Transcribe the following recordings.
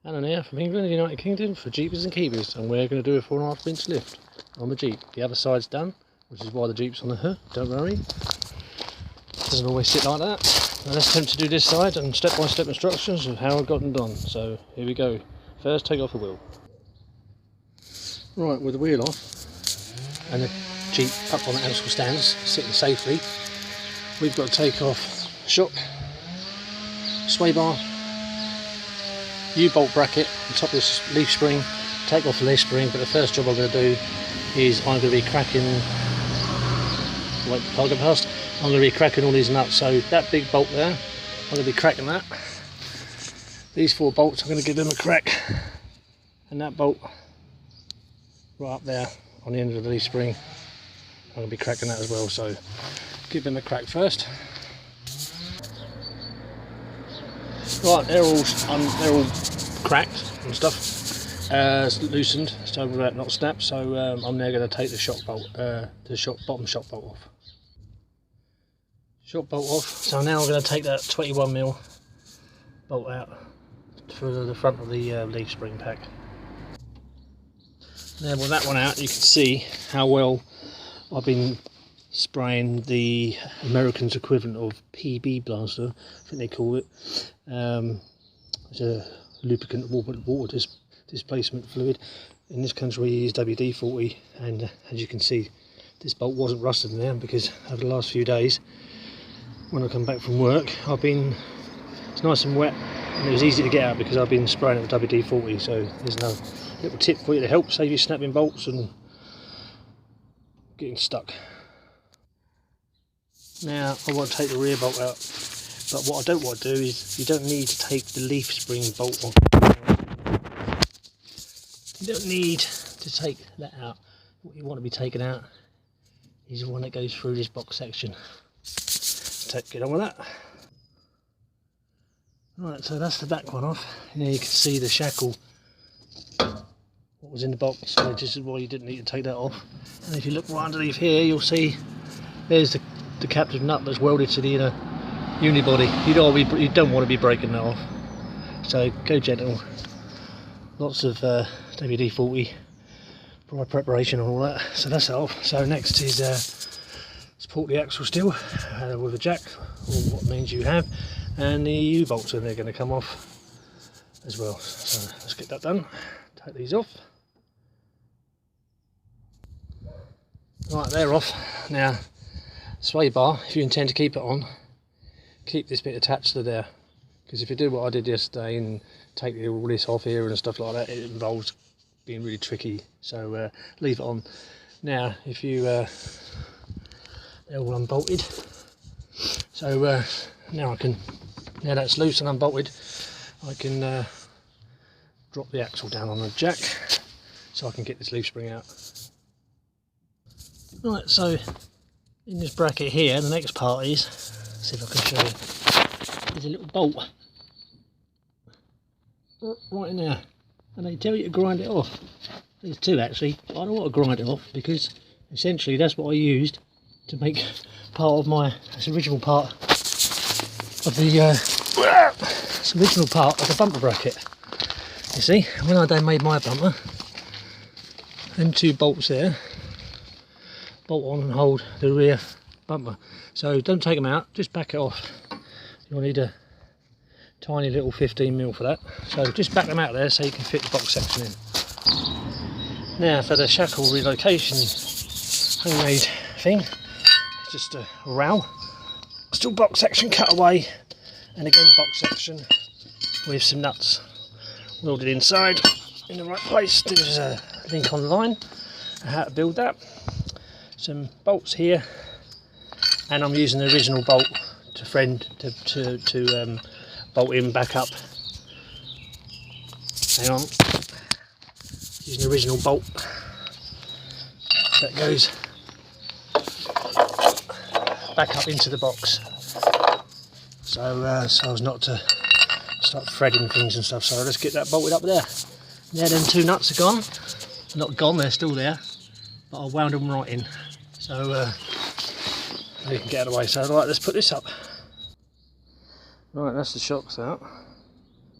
Alan here from England, United Kingdom for Jeepers and Keepers, and we're going to do a 4.5 inch lift on the Jeep. The other side's done, which is why the Jeep's on the hook, don't worry. It doesn't always sit like that. Now let's attempt to do this side and step-by-step instructions of how I've gotten done. So here we go. First, take off the wheel. Right, with the wheel off and the Jeep up on the axle stands, sitting safely, we've got to take off shock, sway bar, U-bolt bracket on top of this leaf spring, take off the leaf spring. But the first job I'm going to do is I'm going to be cracking, wait the car go past, I'm going to be cracking all these nuts. So that big bolt there, I'm going to be cracking that. These 4 bolts, I'm going to give them a crack, and that bolt right up there on the end of the leaf spring, I'm going to be cracking that as well. So give them a crack first. Right, they're all cracked and stuff, loosened, so that not snapped. So I'm now going to take the shock bolt, bottom shock bolt off. Shock bolt off. So now I'm going to take that 21mm bolt out for the front of the leaf spring pack. Now with that one out, you can see how well I've been spraying the Americans equivalent of PB blaster, I think they call it. It's a lubricant water displacement fluid. In this country we use WD-40, and as you can see, this bolt wasn't rusted in there because over the last few days when I come back from work, it's nice and wet and it was easy to get out because I've been spraying it with WD-40. So there's no little tip for you to help save you snapping bolts and getting stuck. Now I want to take the rear bolt out, but what I don't want to do is, you don't need to take the leaf spring bolt off. You don't need to take that out. What you want to be taken out is the one that goes through this box section. Get on with that. Right, so that's the back one off. And there you can see the shackle, what was in the box. So this is why you didn't need to take that off. And if you look right underneath here, you'll see there's the captive nut that's welded to the inner unibody. You don't want to be breaking that off, so go gentle. Lots of WD-40 prior preparation and all that. So that's that off. So next is support the axle still with a jack, or what means you have, and the U-bolts, and they're going to come off as well. So let's get that done. Take these off. Right, they're off. Now sway bar, if you intend to keep it on, keep this bit attached to there, because if you do what I did yesterday and take all this off here and stuff like that, it involves being really tricky. So leave it on. Now if you they're all unbolted, so now that's loose and unbolted, I can drop the axle down on the jack so I can get this leaf spring out. Right, so in this bracket here, the next part is, see if I can show you, there's a little bolt right in there, and they tell you to grind it off. There's 2 actually, but I don't want to grind it off because essentially that's what I used to make part of this original part of the bumper bracket. You see, when I made my bumper, them 2 bolts there bolt on and hold the rear bumper. So don't take them out, just back it off. You'll need a tiny little 15mm for that. So just back them out there so you can fit the box section in. Now for the shackle relocation homemade thing, it's just a rowel, still box section cut away, and again box section with some nuts welded inside in the right place. There's a link online on how to build that. Some bolts here, and I'm using the original bolt to bolt in back up. Hang on, using the original bolt that goes back up into the box, so as not to start threading things and stuff. So let's get that bolted up there. Now them 2 nuts are gone. Not gone, they're still there, but I wound them right in, so you can get out of the way. So right, let's put this up. Right, that's the shocks out.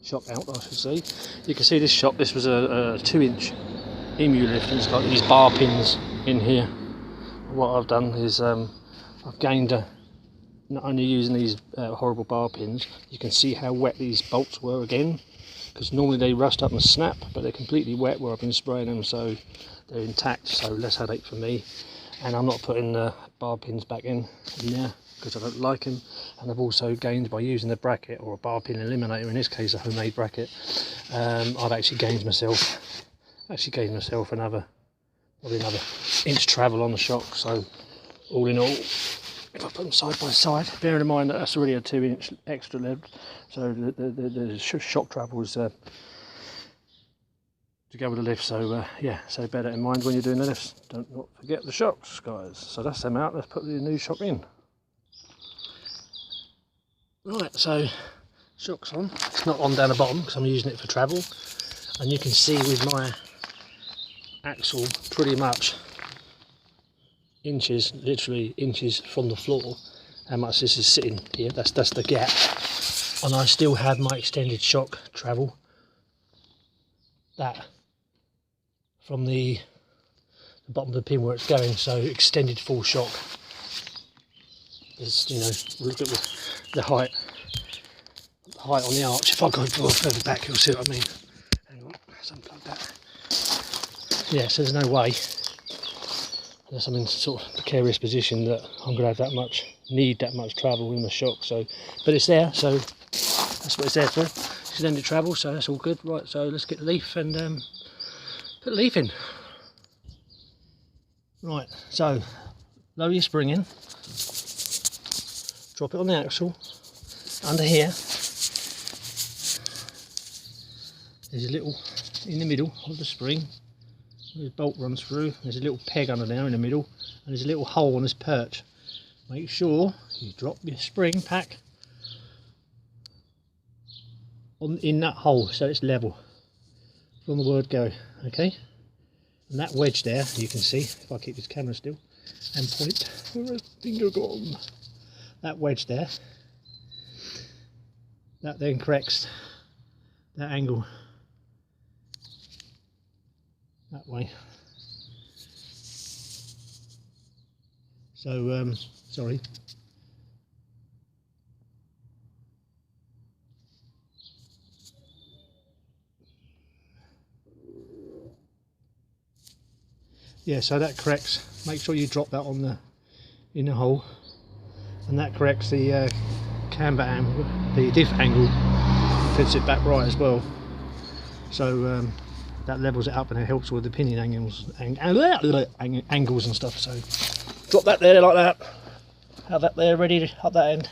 shock out, I should say. You can see this shock, this was a 2-inch emu lift, and it's got these bar pins in here. What I've done is I've gained not only using these horrible bar pins, you can see how wet these bolts were again, because normally they rust up and snap, but they're completely wet where I've been spraying them, so they're intact, so less headache for me. And I'm not putting the bar pins back in there because I don't like them. And I've also gained, by using the bracket, or a bar pin eliminator, in this case a homemade bracket, I've actually gained myself another, probably another inch travel on the shock. So all in all, if I put them side by side, bearing in mind that that's already a 2-inch extra lift, so the shock travel is to go with the lift. So yeah, so bear that in mind when you're doing the lifts. Don't not forget the shocks, guys. So that's them out. Let's put the new shock in. Right, so shock's on. It's not on down the bottom because I'm using it for travel, and you can see with my axle pretty much inches, literally inches from the floor, how much this is sitting here. That's the gap, and I still have my extended shock travel. That from the bottom of the pin where it's going, so extended full shock. There's, you know, look at the height on the arch. If I go further back, you'll see what I mean. Hang on, let's unplug that. Yeah, so there's no way, unless I'm in sort of precarious position, that I'm going to have need that much travel in the shock. So, but it's there, so that's what it's there for. Extended travel, so that's all good. Right, so let's get the leaf and put the leaf in. Right, so lower your spring in, drop it on the axle. Under here, there's a little, in the middle of the spring, the bolt runs through, there's a little peg under there in the middle, and there's a little hole on this perch. Make sure you drop your spring pack in that hole so it's level from the word go, okay? And that wedge there, you can see, if I keep this camera still and point, where has finger gone? That wedge there, that then corrects that angle that way. So sorry. Yeah, so that corrects, make sure you drop that on the in the hole, and that corrects the camber angle, the diff angle, fits it back right as well. So that levels it up and it helps with the pinion angles and stuff. So drop that there like that, have that there ready up that end,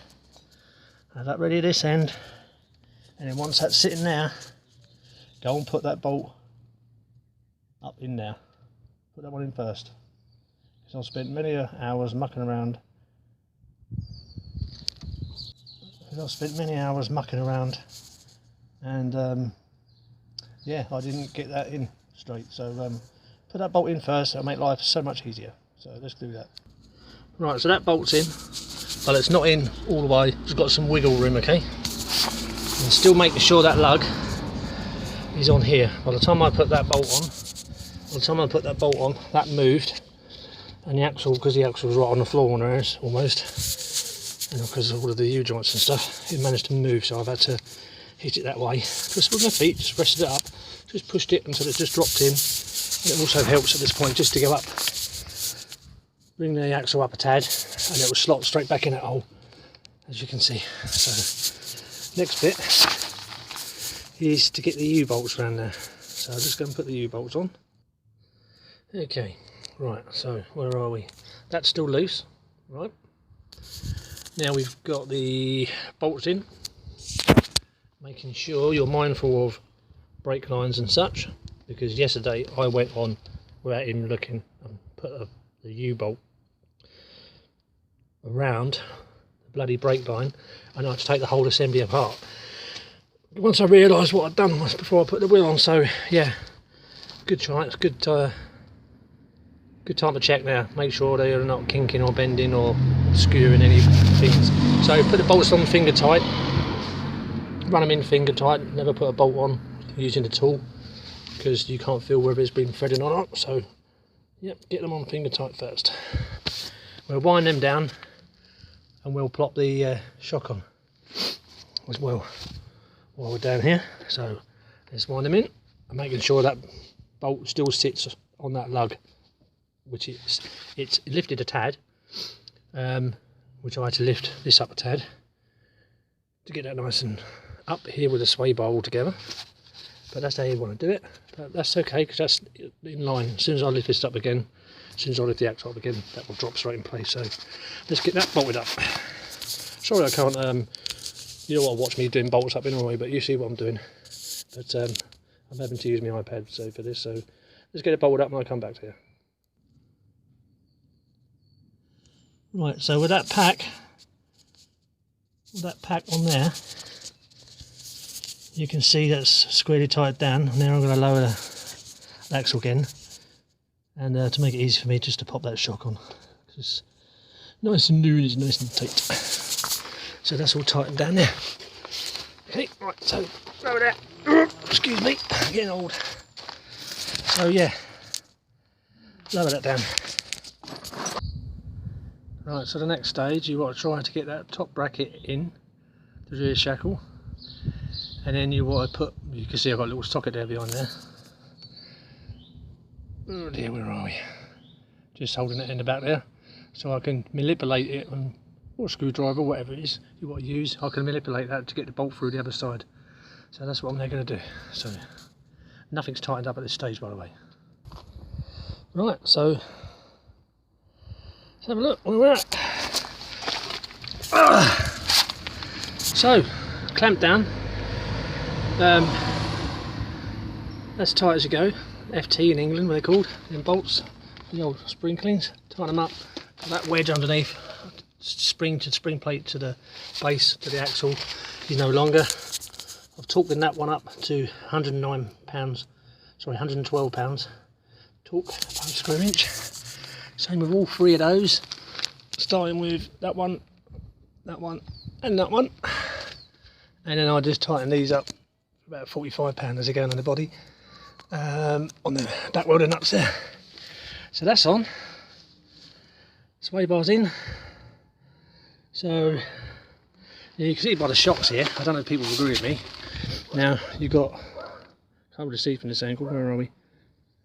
have that ready this end, and then once that's sitting there, go and put that bolt up in there. Put that one in first, because I've spent many hours mucking around. And yeah, I didn't get that in straight. So put that bolt in first, it'll make life so much easier. So let's do that. Right, so that bolt's in, but it's not in all the way. It's got some wiggle room, okay? And still making sure that lug is on here. By the time I put that bolt on, that moved, and the axle, because the axle was right on the floor on ours almost, and because of all of the U-joints and stuff, it managed to move, so I've had to hit it that way. Just with my feet, just rested it up, just pushed it until it just dropped in. And it also helps at this point just to go up, bring the axle up a tad, and it will slot straight back in that hole, as you can see. So next bit is to get the U-bolts around there. So I'll just go and put the U-bolts on. Okay, right, so where are we? That's still loose, right? Now we've got the bolts in, making sure you're mindful of brake lines and such, because yesterday I went on without even looking and put the U-bolt around the bloody brake line, and I had to take the whole assembly apart. Once I realised what I'd done was before I put the wheel on, so yeah, good chance, good time to check now, make sure they are not kinking or bending or skewing any things. So put the bolts on finger tight, Run them in finger tight, never put a bolt on using the tool because you can't feel whether it's been threaded or not. So yep, get them on finger tight first. We'll wind them down and we'll plop the shock on as well while we're down here. So let's wind them in and making sure that bolt still sits on that lug, which it's lifted a tad, which I had to lift this up a tad to get that nice and up here with the sway bar all together. But that's how you want to do it. But that's okay because that's in line. As soon as I lift this up again, as soon as I lift the axle up again, that will drop straight in place. So let's get that bolted up. Sorry I can't, you don't want to watch me doing bolts up anyway, but you see what I'm doing. But I'm having to use my iPad for this, so let's get it bolted up and I'll come back to you. Right, so with that pack on there, you can see that's squarely tied down. And now I'm going to lower the axle again, and to make it easy for me just to pop that shock on. It's nice and new and it's nice and tight. So that's all tightened down there. Okay, right, so lower that. Excuse me, I'm getting old. So yeah, lower that down. Right, so the next stage you want to try to get that top bracket in the rear shackle, and then you want to put, you can see I've got a little socket there behind there. Oh dear, where are we? Just holding it in the back there so I can manipulate it, or a screwdriver, whatever it is you want to use. I can manipulate that to get the bolt through the other side. So that's what I'm now going to do. So nothing's tightened up at this stage, by the way. Right, so let's have a look where we're at. So clamp down, as tight as you go. FT in England, what they're called, in bolts, the old spring cleans. Tighten them up. Got that wedge underneath. Spring plate to the base, to the axle is no longer. I've torqued that one up to 109 pounds, sorry, 112 pounds torque per square inch. Same with all three of those, starting with that one, and that one. And then I just tighten these up about 45 pounds as they go on the body, on the back welder nuts there. So that's on. Sway bar's in. So yeah, you can see it by the shocks here. I don't know if people will agree with me. Now you've got, can't really see from this angle, where are we?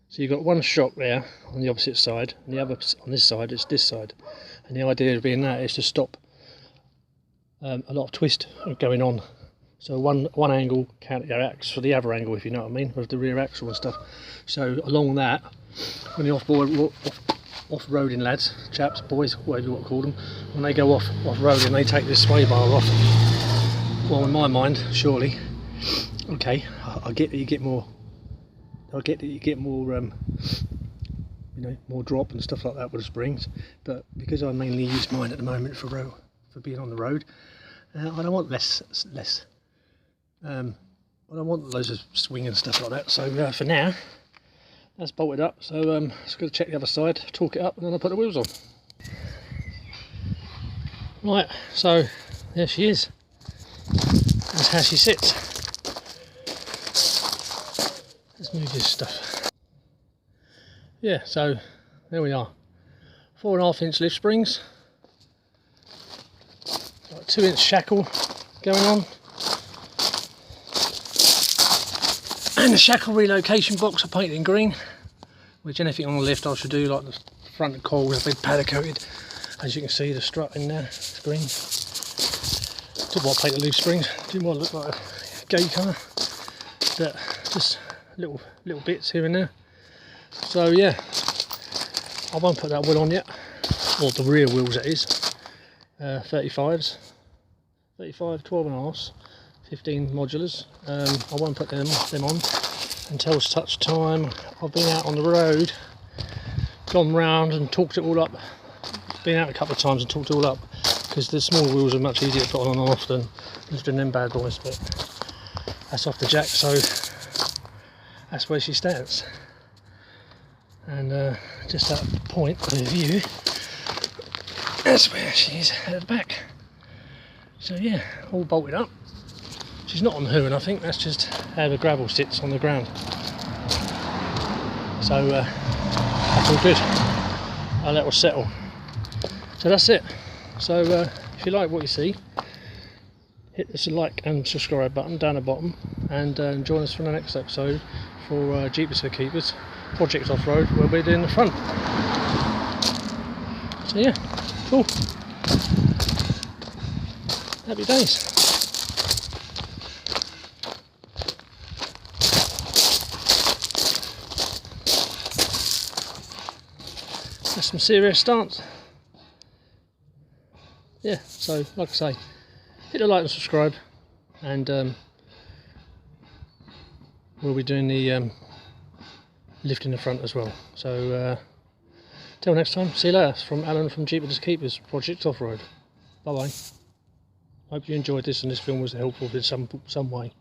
So you've got one shock there on the opposite side, and the other on this side, it's this side. And the idea of being that is to stop a lot of twist going on. So one angle counteracts for the other angle, if you know what I mean, with the rear axle and stuff. So along that, when the off-roading lads, chaps, boys, whatever you want to call them, when they go off-roading, they take this sway bar off. Well, in my mind, surely, okay, I get that you get more. I get that you get more, you know, more drop and stuff like that with the springs. But because I mainly use mine at the moment for being on the road, I don't want less. I don't want loads of swing and stuff like that. So for now, that's bolted up. So just going to check the other side, torque it up, and then I'll put the wheels on. Right, so there she is. That's how she sits. Let's move this stuff. Yeah, so there we are. 4.5 inch lift springs. Got a 2 inch shackle going on. And the shackle relocation box I painted in green, which anything on the lift I should do, like the front coil with a big powder coated. As you can see, the strut in there, it's green. Didn't want to paint the leaf springs, didn't want to look like a gay car, but just little bits here and there. So yeah, I won't put that wheel on yet, or the rear wheels that is. 35s, 35, 12.5s, 15 modulars. I won't put them on until such time I've been out on the road, gone round and torqued it all up. Been out a couple of times and torqued it all up, because the small wheels are much easier to put on and off than lifting them bad boys. But that's off the jack, so that's where she stands. And just that point of view, that's where she is at the back. So yeah, all bolted up. She's not on the hoon, I think that's just how the gravel sits on the ground. So that's all good. I'll let it settle. So that's it. So if you like what you see, hit the like and subscribe button down the bottom, and join us for the next episode for Jeepers4Keepers Project Off-Road, where we're doing the front. So yeah, cool. Happy days. That's some serious stance. Yeah, so like I say, hit the like and subscribe, and we'll be doing the lift in the front as well. So till next time, see you later. From Alan from Jeepers4Keepers Project Off-Road. Bye bye. Hope you enjoyed this and this film was helpful in some way.